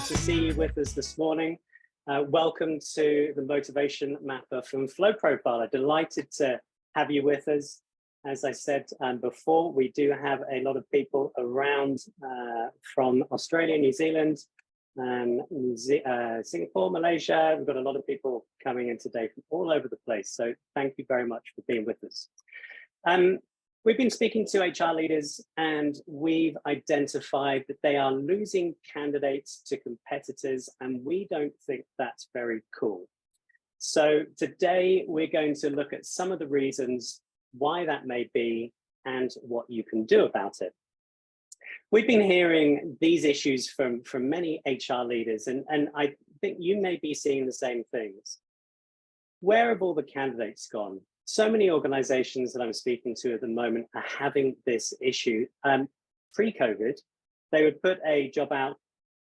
to see you with us this morning. Welcome to the Motivation Mapper from flowprofiler. Delighted to have you with us. As I said before, we do have a lot of people around from Australia, New Zealand, Singapore, Malaysia. We've got a lot of people coming in today from all over the place. So thank you very much for being with us. We've been speaking to HR leaders and we've identified that they are losing candidates to competitors, and we don't think that's very cool. So today we're going to look at some of the reasons why that may be and what you can do about it. We've been hearing these issues from many HR leaders, and I think you may be seeing the same things. Where have all the candidates gone? So many organizations that I'm speaking to at the moment are having this issue. Pre-COVID, they would put a job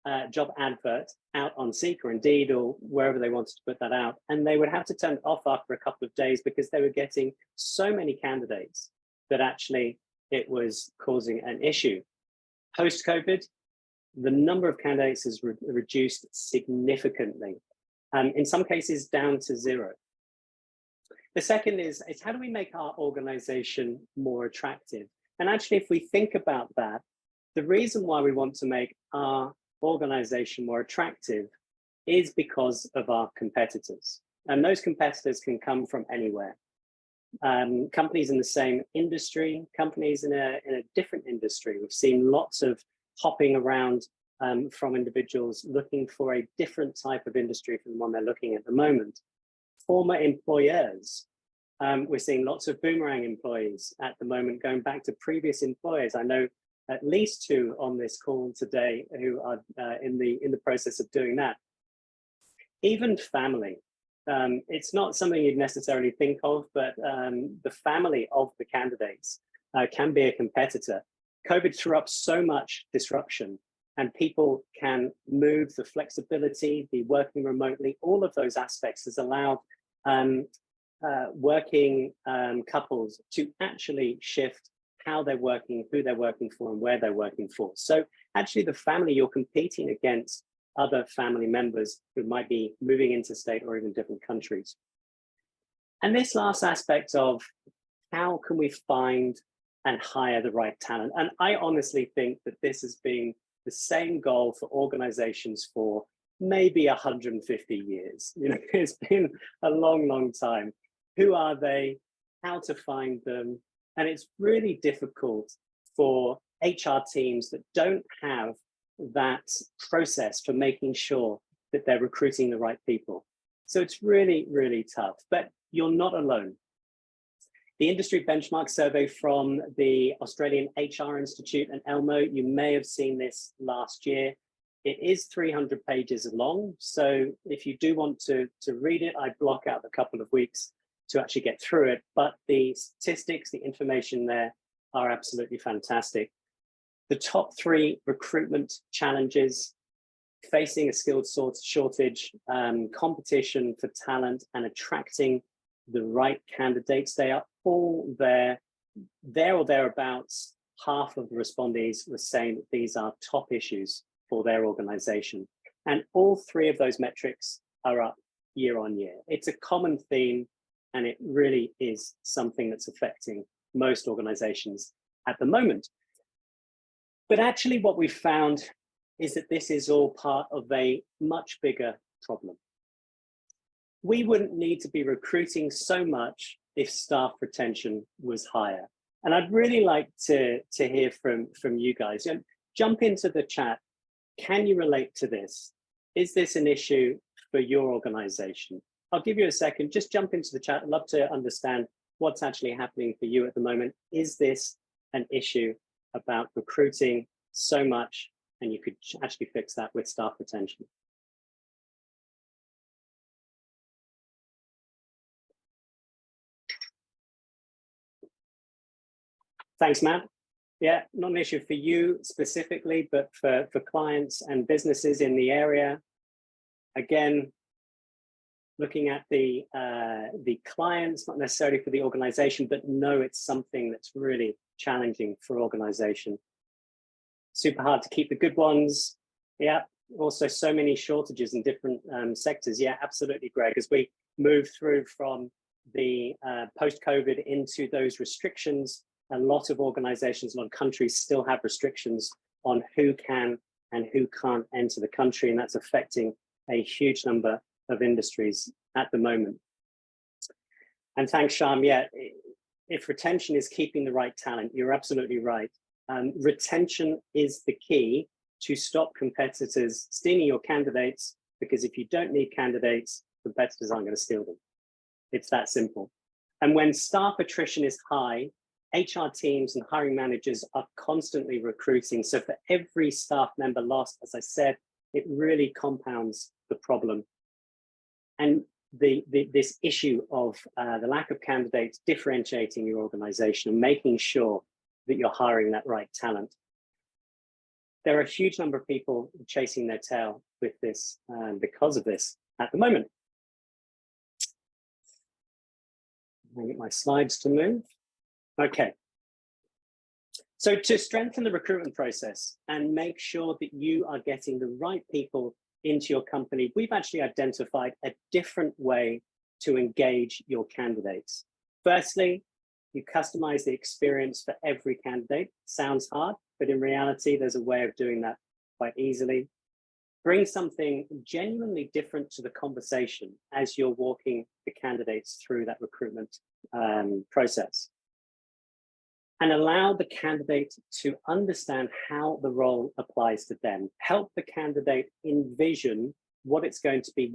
advert out on Seek or Indeed or wherever they wanted to put that out, and they would have to turn it off after a couple of days because they were getting so many candidates that actually it was causing an issue. Post-COVID, the number of candidates has reduced significantly, in some cases down to zero. The second is how do we make our organization more attractive? And actually, if we think about that, the reason why we want to make our organization more attractive is because of our competitors. And those competitors can come from anywhere. Companies in the same industry, companies in a different industry. We've seen lots of hopping around from individuals looking for a different type of industry from the one they're looking at the moment. Former employers. We're seeing lots of boomerang employees at the moment going back to previous employers. I know at least two on this call today who are in the process of doing that. Even family. It's not something you'd necessarily think of, but the family of the candidates can be a competitor. COVID threw up so much disruption, and people can move. The flexibility, the working remotely, all of those aspects has allowed working couples to actually shift how they're working, who they're working for, and where they're working for. So actually the family, you're competing against other family members who might be moving interstate or even different countries. And this last aspect of how can we find and hire the right talent? And I honestly think that this has been the same goal for organizations for maybe 150 years. You know, it's been a long, long time. Who are they? How to find them? And it's really difficult for HR teams that don't have that process for making sure that they're recruiting the right people. So it's really, really tough, but you're not alone. The industry benchmark survey from the Australian HR Institute and Elmo, you may have seen this last year. It is 300 pages long. So if you do want to read it, I block out a couple of weeks to actually get through it. But the statistics, the information there are absolutely fantastic. The top 3 recruitment challenges: facing a skilled shortage, competition for talent, and attracting the right candidates. They are all there or thereabouts. Half of the respondees were saying that these are top issues for their organization. And all 3 of those metrics are up year on year. It's a common theme, and it really is something that's affecting most organizations at the moment. But actually what we've found is that this is all part of a much bigger problem. We wouldn't need to be recruiting so much if staff retention was higher. And I'd really like to hear from you guys. Jump into the chat. Can you relate to this? Is this an issue for your organization? I'll give you a second. Just jump into the chat. I'd love to understand what's actually happening for you at the moment. Is this an issue about recruiting so much, and you could actually fix that with staff retention? Thanks, Matt. Yeah, not an issue for you specifically, but for clients and businesses in the area. Again, looking at the clients, not necessarily for the organization, but no, it's something that's really challenging for organization. Super hard to keep the good ones. Yeah, also so many shortages in different sectors. Yeah, absolutely, Greg. As we move through from the post-COVID into those restrictions, a lot of organizations, a lot of countries still have restrictions on who can and who can't enter the country, and that's affecting a huge number of industries at the moment. And thanks, Sham. Yeah, if retention is keeping the right talent, you're absolutely right. Retention is the key to stop competitors stealing your candidates, because if you don't need candidates, competitors aren't going to steal them. It's that simple. And when staff attrition is high, HR teams and hiring managers are constantly recruiting. So for every staff member lost, as I said, it really compounds the problem. And this issue of the lack of candidates differentiating your organization and making sure that you're hiring that right talent. There are a huge number of people chasing their tail with this because of this at the moment. I'll get my slides to move. Okay. So to strengthen the recruitment process and make sure that you are getting the right people into your company, we've actually identified a different way to engage your candidates. Firstly, you customize the experience for every candidate. Sounds hard, but in reality, there's a way of doing that quite easily. Bring something genuinely different to the conversation as you're walking the candidates through that recruitment process. And allow the candidate to understand how the role applies to them. Help the candidate envision what it's going to be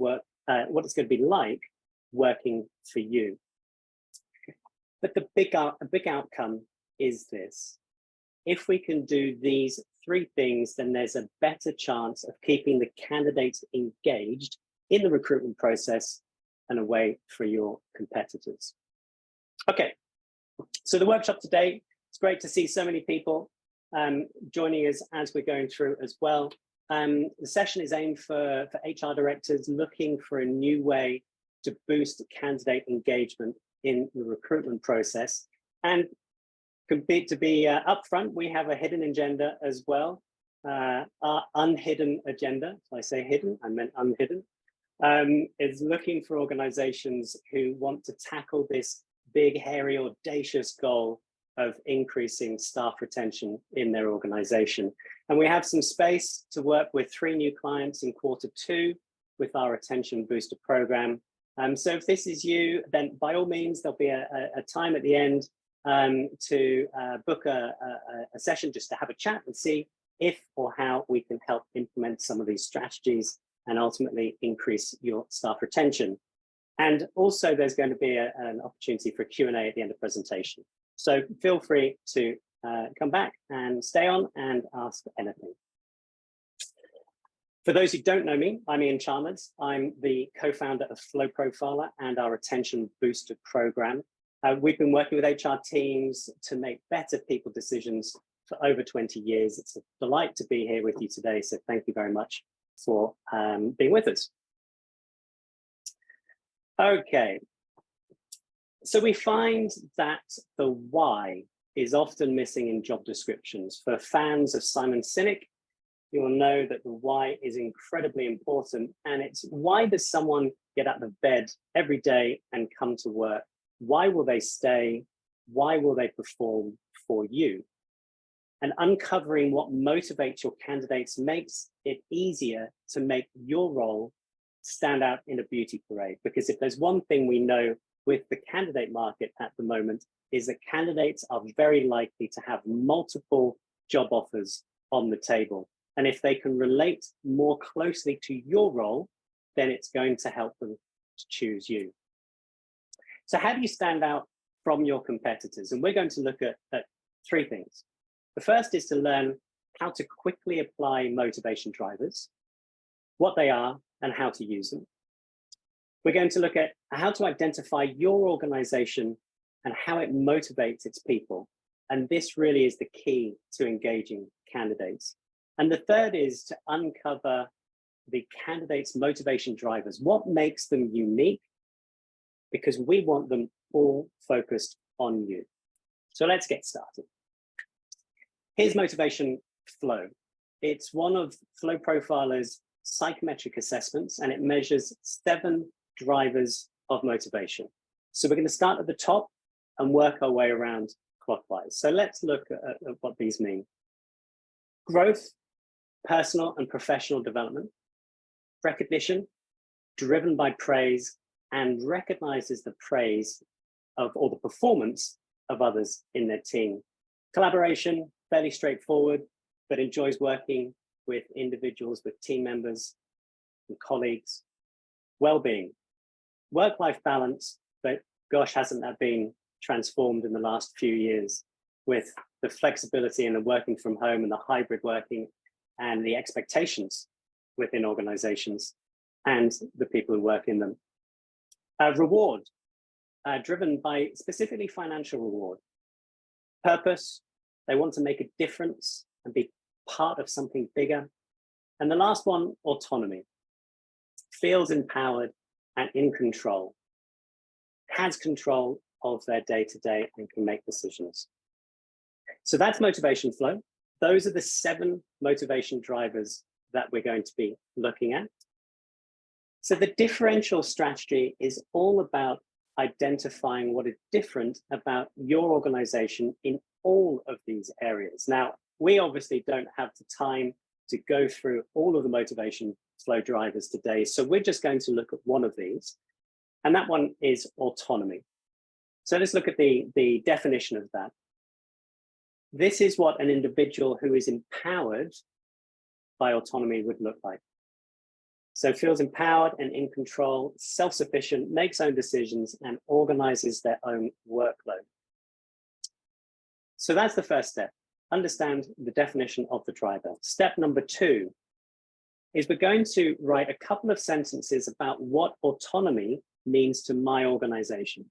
like working for you. But the big outcome is this: if we can do these three things, then there's a better chance of keeping the candidates engaged in the recruitment process and away from your competitors. Okay, so the workshop today, it's great to see so many people joining us as we're going through as well. The session is aimed for HR directors looking for a new way to boost candidate engagement in the recruitment process. And to be upfront, we have a hidden agenda as well. Our unhidden agenda, so I say hidden, I meant unhidden, is looking for organizations who want to tackle this big, hairy, audacious goal of increasing staff retention in their organization. And we have some space to work with 3 new clients in Q2 with our Retention Booster program. So if this is you, then by all means, there'll be a time at the end to book a session just to have a chat and see if or how we can help implement some of these strategies and ultimately increase your staff retention. And also there's going to be an opportunity for a Q&A at the end of the presentation. So feel free to come back and stay on and ask anything. For those who don't know me, I'm Iain Chalmers. I'm the co-founder of flowprofiler and our Retention Booster program. We've been working with HR teams to make better people decisions for over 20 years. It's a delight to be here with you today. So thank you very much for being with us. Okay. So we find that the why is often missing in job descriptions. For fans of Simon Sinek, you will know that the why is incredibly important. And it's why does someone get out of bed every day and come to work? Why will they stay? Why will they perform for you? And uncovering what motivates your candidates makes it easier to make your role stand out in a beauty parade. Because if there's one thing we know with the candidate market at the moment, is that candidates are very likely to have multiple job offers on the table. And if they can relate more closely to your role, then it's going to help them to choose you. So how do you stand out from your competitors? And we're going to look at 3 things. The first is to learn how to quickly apply motivation drivers, what they are and how to use them. We're going to look at how to identify your organization and how it motivates its people. And this really is the key to engaging candidates. And the third is to uncover the candidates' motivation drivers. What makes them unique? Because we want them all focused on you. So let's get started. Here's motivation flow. It's one of flowprofiler's psychometric assessments, and it measures 7 drivers of motivation. So we're going to start at the top and work our way around clockwise. So let's look at what these mean. Growth, personal and professional development, recognition, driven by praise, and recognizes the praise of or the performance of others in their team. Collaboration, fairly straightforward, but enjoys working with individuals, with team members and colleagues. Well-being, work-life balance, but gosh, hasn't that been transformed in the last few years with the flexibility and the working from home and the hybrid working and the expectations within organizations and the people who work in them. Reward, driven by specifically financial reward. Purpose, they want to make a difference and be part of something bigger. And the last one, autonomy. Feels empowered and in control, has control of their day-to-day and can make decisions. So that's motivation flow. Those are the 7 motivation drivers that we're going to be looking at. So the differential strategy is all about identifying what is different about your organization in all of these areas. Now, we obviously don't have the time to go through all of the motivation flow drivers today, so we're just going to look at one of these, and that one is autonomy. So let's look at the definition of that. This is what an individual who is empowered by autonomy would look like. So feels empowered and in control, self-sufficient, makes own decisions, and organizes their own workload. So that's the first step. Understand the definition of the driver. Step number 2 is we're going to write a couple of sentences about what autonomy means to my organization.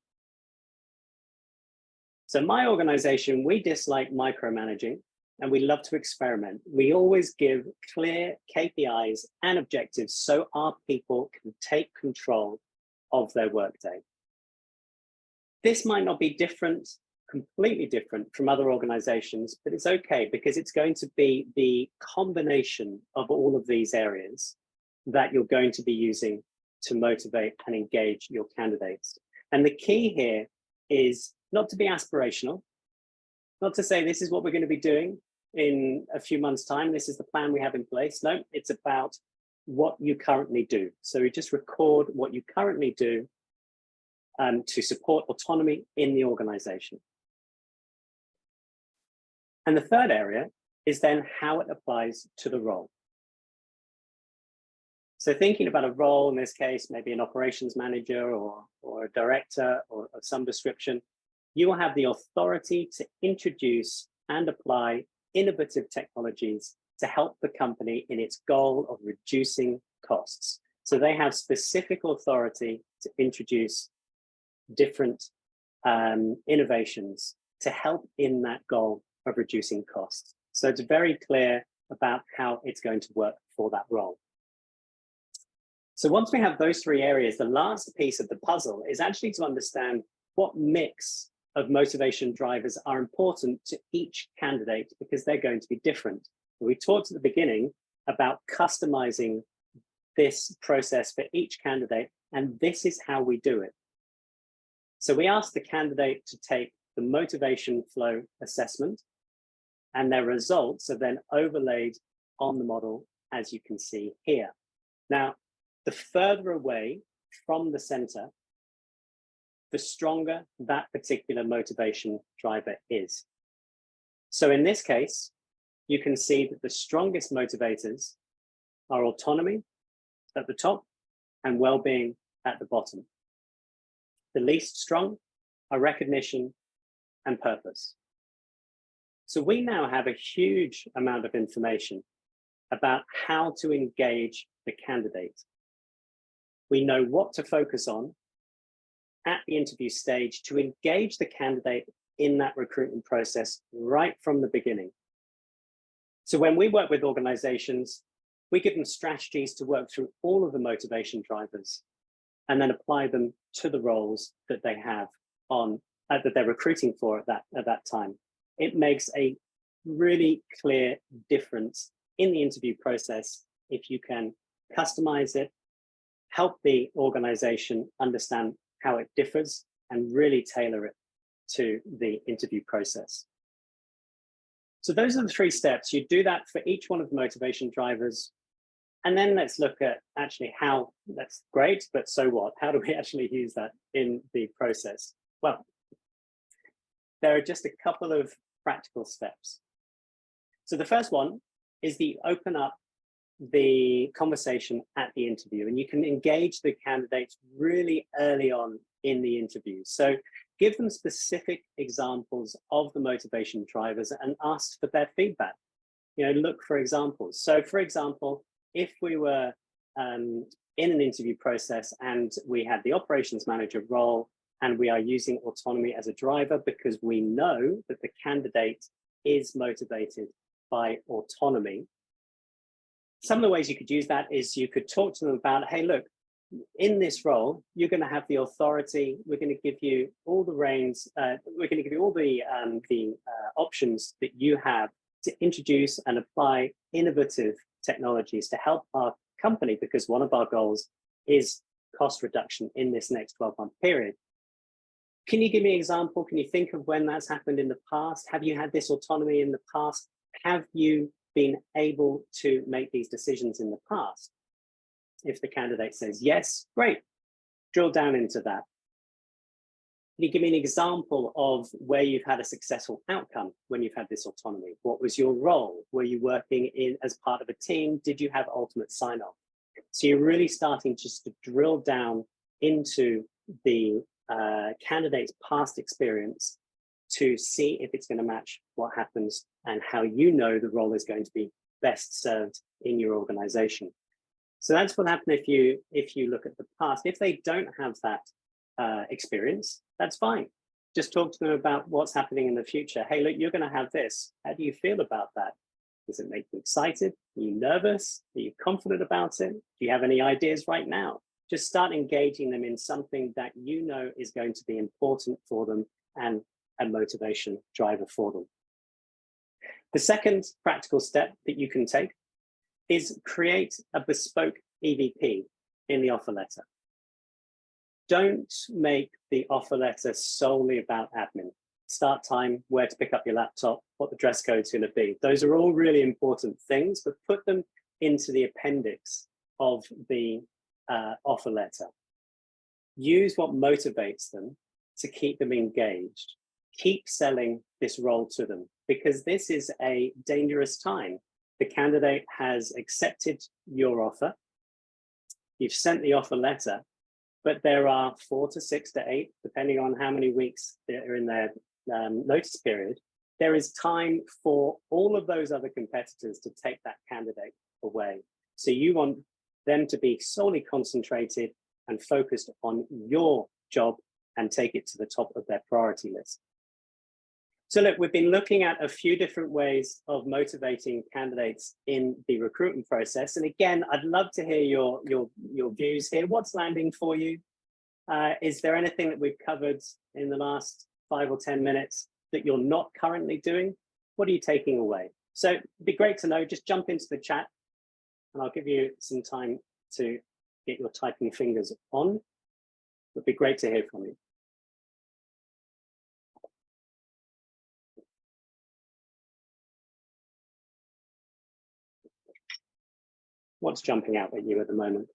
So my organization, we dislike micromanaging and we love to experiment. We always give clear KPIs and objectives so our people can take control of their workday. This might not be different, completely different from other organizations, but it's okay because it's going to be the combination of all of these areas that you're going to be using to motivate and engage your candidates. And the key here is not to be aspirational, not to say this is what we're going to be doing in a few months' time, this is the plan we have in place. No, it's about what you currently do. So you just record what you currently do to support autonomy in the organization. And the third area is then how it applies to the role. So thinking about a role, in this case, maybe an operations manager or a director or of some description, you will have the authority to introduce and apply innovative technologies to help the company in its goal of reducing costs. So they have specific authority to introduce different innovations to help in that goal of reducing costs. So it's very clear about how it's going to work for that role. So once we have those 3 areas, the last piece of the puzzle is actually to understand what mix of motivation drivers are important to each candidate because they're going to be different. We talked at the beginning about customizing this process for each candidate, and this is how we do it. So we ask the candidate to take the motivation flow assessment, and their results are then overlaid on the model, as you can see here. Now, the further away from the center, the stronger that particular motivation driver is. So in this case, you can see that the strongest motivators are autonomy at the top and well-being at the bottom. The least strong are recognition and purpose. So we now have a huge amount of information about how to engage the candidate. We know what to focus on at the interview stage to engage the candidate in that recruitment process right from the beginning. So when we work with organizations, we give them strategies to work through all of the motivation drivers and then apply them to the roles that they have on that they're recruiting for at that time. It makes a really clear difference in the interview process if you can customize it, help the organization understand how it differs, and really tailor it to the interview process. So those are the 3 steps. You do that for each one of the motivation drivers. And then let's look at actually how, that's great, but so what? How do we actually use that in the process? Well, there are just a couple of practical steps. So the first one is the open up the conversation at the interview, and you can engage the candidates really early on in the interview. So give them specific examples of the motivation drivers and ask for their feedback. You know, look for examples. So for example, if we were in an interview process and we had the operations manager role and we are using autonomy as a driver because we know that the candidate is motivated by autonomy, some of the ways you could use that is you could talk to them about, hey, look, in this role, you're going to have the authority. We're going to give you all the reins. We're going to give you all the options that you have to introduce and apply innovative technologies to help our company, because one of our goals is cost reduction in this next 12-month period. Can you give me an example? Can you think of when that's happened in the past? Have you had this autonomy in the past? Have you been able to make these decisions in the past? If the candidate says yes, great, drill down into that. Can you give me an example of where you've had a successful outcome when you've had this autonomy? What was your role? Were you working in as part of a team? Did you have ultimate sign-off? So you're really starting just to drill down into the candidate's past experience to see if it's going to match what happens and how you know the role is going to be best served in your organization. So that's what happened if you look at the past. If they don't have that experience, that's fine. Just talk to them about what's happening in the future. Hey, look, you're going to have this. How do you feel about that? Does it make you excited? Are you nervous? Are you confident about it? Do you have any ideas right now? Just start engaging them in something that you know is going to be important for them and a motivation driver for them. The second practical step that you can take is create a bespoke EVP in the offer letter. Don't make the offer letter solely about admin. Start time, where to pick up your laptop, what the dress code's going to be. Those are all really important things, but put them into the appendix of the offer letter. Use what motivates them to keep them engaged. Keep selling this role to them, because this is a dangerous time. The candidate has accepted your offer. You've sent the offer letter, but there are 4 to 6 to 8, depending on how many weeks they're in their notice period. There is time for all of those other competitors to take that candidate away. So you want them to be solely concentrated and focused on your job and take it to the top of their priority list. So look, we've been looking at a few different ways of motivating candidates in the recruitment process. And again, I'd love to hear your views here. What's landing for you? Is there anything that we've covered in the last 5 or 10 minutes that you're not currently doing? What are you taking away? So it'd be great to know. Just jump into the chat and I'll give you some time to get your typing fingers on. It'd be great to hear from you. What's jumping out at you at the moment?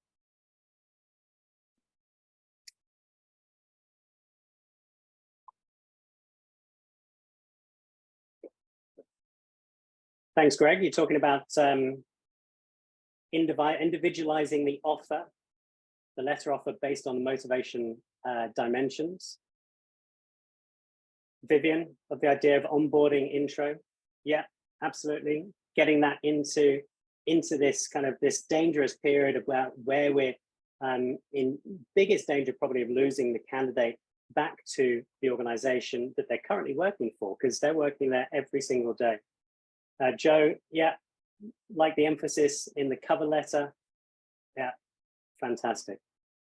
Thanks, Greg. You're talking about individualizing the offer, the letter offer based on the motivation dimensions. Vivian, of the idea of onboarding intro. Yeah, absolutely. Getting that into this kind of this dangerous period of where we're in biggest danger probably of losing the candidate back to the organization that they're currently working for, because they're working there every single day. Joe, yeah, like the emphasis in the cover letter. Yeah, fantastic.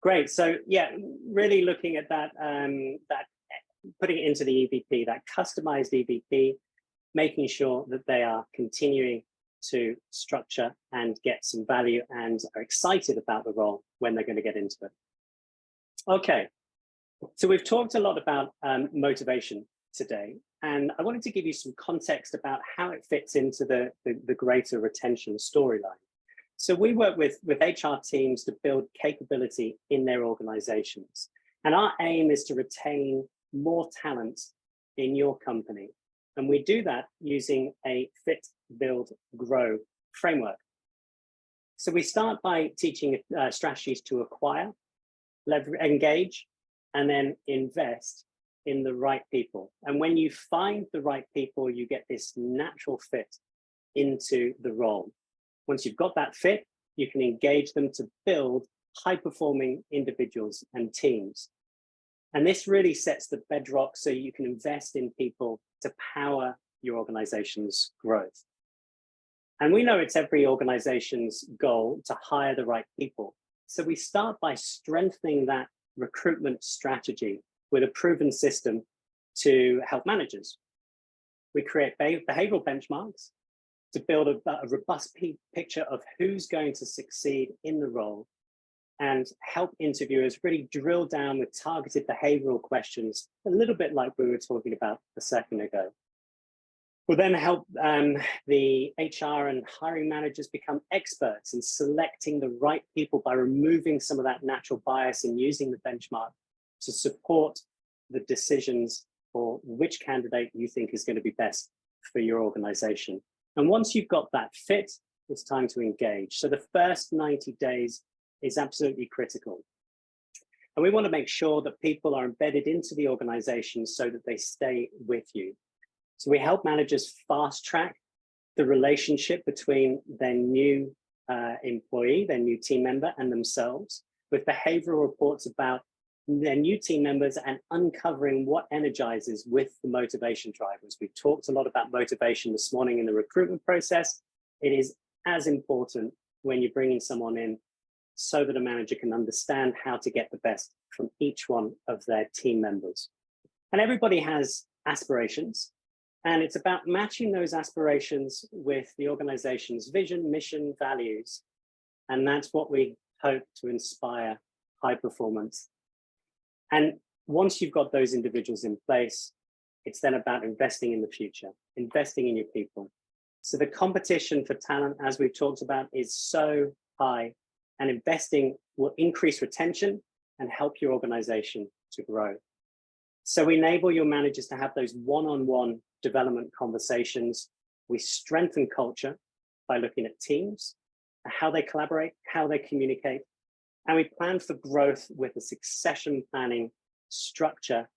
Great. So yeah, really looking at that, putting it into the EVP, that customized EVP, making sure that they are continuing to structure and get some value and are excited about the role when they're going to get into it. Okay, so we've talked a lot about motivation today, and I wanted to give you some context about how it fits into the greater retention storyline. So we work with HR teams to build capability in their organizations. And our aim is to retain more talent in your company. And we do that using a fit, build, grow framework. So we start by teaching strategies to acquire, engage, and then invest in the right people. And when you find the right people, you get this natural fit into the role. Once you've got that fit, you can engage them to build high-performing individuals and teams. And this really sets the bedrock so you can invest in people to power your organization's growth. And we know it's every organization's goal to hire the right people. So we start by strengthening that recruitment strategy with a proven system to help managers. We create behavioral benchmarks to build a robust picture of who's going to succeed in the role and help interviewers really drill down with targeted behavioral questions, a little bit like we were talking about a second ago. We'll then help the HR and hiring managers become experts in selecting the right people by removing some of that natural bias and using the benchmark to support the decisions for which candidate you think is going to be best for your organization. And once you've got that fit, it's time to engage. So the first 90 days is absolutely critical. And we want to make sure that people are embedded into the organization so that they stay with you. So we help managers fast track the relationship between their new employee, their new team member, and themselves, with behavioral reports about their new team members and uncovering what energizes with the motivation drivers. We've talked a lot about motivation this morning in the recruitment process. It is as important when you're bringing someone in so that a manager can understand how to get the best from each one of their team members. And everybody has aspirations, and it's about matching those aspirations with the organization's vision, mission, values. And that's what we hope to inspire high performance. And once you've got those individuals in place, it's then about investing in the future, investing in your people. So the competition for talent, as we've talked about, is so high, and investing will increase retention and help your organization to grow. So we enable your managers to have those one-on-one development conversations. We strengthen culture by looking at teams, how they collaborate, how they communicate, and we plan for growth with a succession planning structure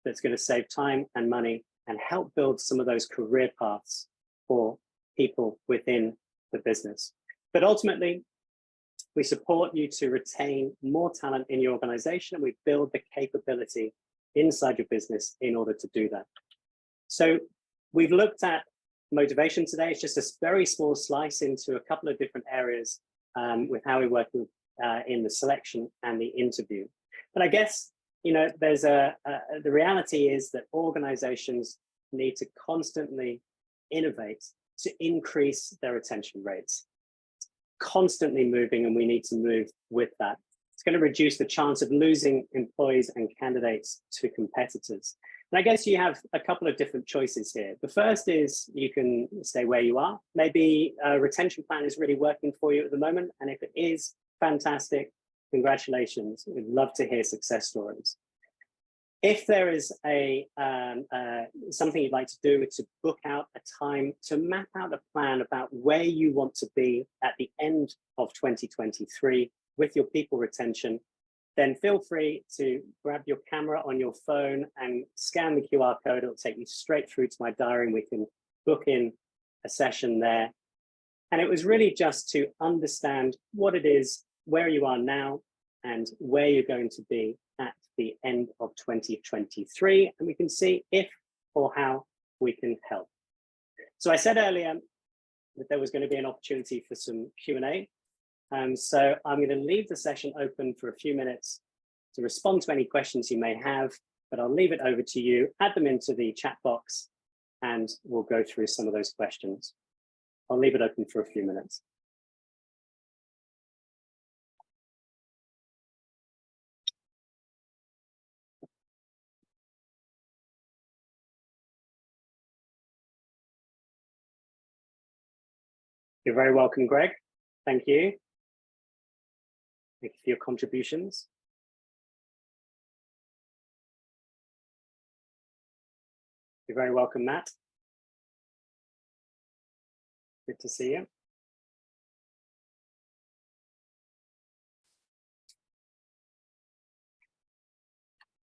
that's going to save time and money and help build some of those career paths for people within the business. But ultimately, we support you to retain more talent in your organization, and we build the capability inside your business in order to do that. So we've looked at motivation today. It's just a very small slice into a couple of different areas with how we work with in the selection and the interview. But I guess, you know, there's the reality is that organizations need to constantly innovate to increase their retention rates. Constantly moving, and we need to move with that. It's going to reduce the chance of losing employees and candidates to competitors. And I guess you have a couple of different choices here. The first is you can stay where you are. Maybe a retention plan is really working for you at the moment. And if it is, fantastic, congratulations. We'd love to hear success stories. If there is something you'd like to do, it's to book out a time to map out a plan about where you want to be at the end of 2023 with your people retention, then feel free to grab your camera on your phone and scan the QR code. It'll take you straight through to my diary, and we can book in a session there. And it was really just to understand what it is, where you are now, and where you're going to be at the end of 2023. And we can see if or how we can help. So I said earlier that there was going to be an opportunity for some Q&A. So I'm going to leave the session open for a few minutes to respond to any questions you may have, but I'll leave it over to you, add them into the chat box, and we'll go through some of those questions. I'll leave it open for a few minutes. You're very welcome, Greg. Thank you. Thank you for your contributions. You're very welcome, Matt. Good to see you.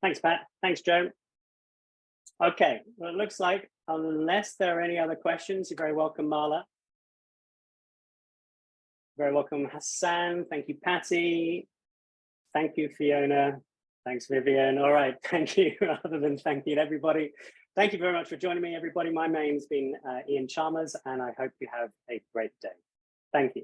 Thanks, Pat. Thanks, Joe. Okay, well, it looks like, unless there are any other questions, you're very welcome, Marla. Very welcome, Hassan. Thank you, Patty. Thank you, Fiona. Thanks, Vivian. All right, thank you. Other than thank you to everybody. Thank you very much for joining me, everybody. My name's been Iain Chalmers, and I hope you have a great day. Thank you.